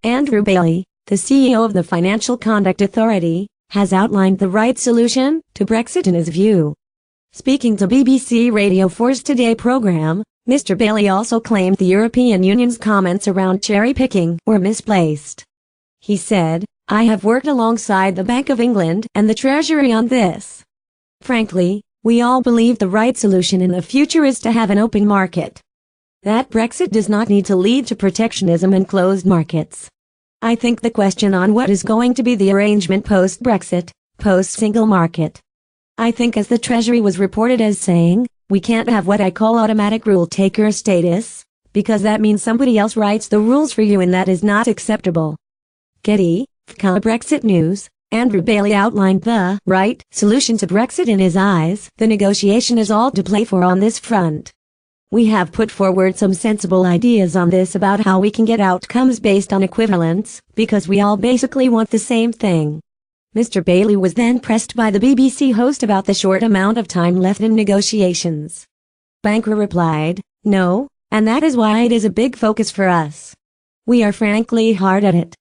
Andrew Bailey, the CEO of the Financial Conduct Authority, has outlined the right solution to Brexit in his view. Speaking to BBC Radio 4's Today program, Mr. Bailey also claimed the European Union's comments around cherry-picking were misplaced. He said, "I have worked alongside the Bank of England and the Treasury on this. Frankly, we all believe the right solution in the future is to have an open market. That Brexit does not need to lead to protectionism and closed markets. I think the question on what is going to be the arrangement post-Brexit, post-single market. I think as the Treasury was reported as saying, we can't have what I call automatic rule-taker status, because that means somebody else writes the rules for you and that is not acceptable." Getty, Brexit News. Andrew Bailey outlined the right solution to Brexit in his eyes. "The negotiation is all to play for on this front. We have put forward some sensible ideas on this about how we can get outcomes based on equivalence, because we all basically want the same thing." Mr. Bailey was then pressed by the BBC host about the short amount of time left in negotiations. Banker replied, "No, and that is why it is a big focus for us. We are frankly hard at it.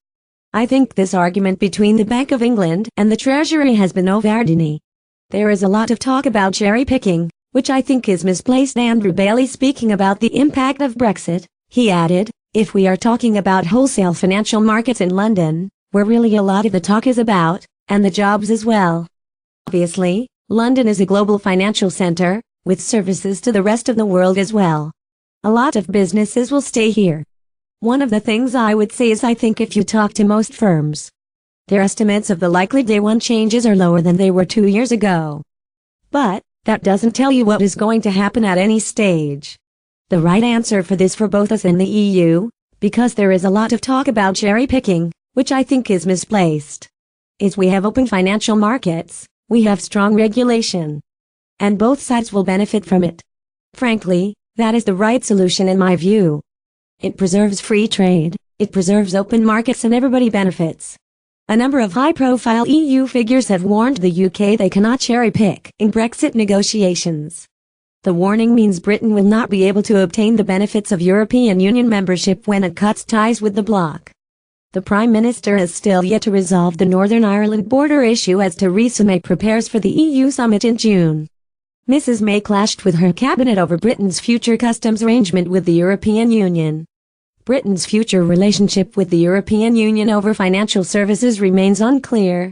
I think this argument between the Bank of England and the Treasury has been overdone. There is a lot of talk about cherry-picking, which I think is misplaced." Andrew Bailey speaking about the impact of Brexit, he added, "If we are talking about wholesale financial markets in London, where really a lot of the talk is about, and the jobs as well. Obviously, London is a global financial center, with services to the rest of the world as well. A lot of businesses will stay here. One of the things I would say is I think if you talk to most firms, their estimates of the likely day one changes are lower than they were 2 years ago. But that doesn't tell you what is going to happen at any stage. The right answer for this for both us and the EU, because there is a lot of talk about cherry-picking, which I think is misplaced, is we have open financial markets, we have strong regulation, and both sides will benefit from it. Frankly, that is the right solution in my view. It preserves free trade, it preserves open markets and everybody benefits." A number of high-profile EU figures have warned the UK they cannot cherry-pick in Brexit negotiations. The warning means Britain will not be able to obtain the benefits of European Union membership when it cuts ties with the bloc. The Prime Minister has still yet to resolve the Northern Ireland border issue as Theresa May prepares for the EU summit in June. Mrs. May clashed with her cabinet over Britain's future customs arrangement with the European Union. Britain's future relationship with the European Union over financial services remains unclear,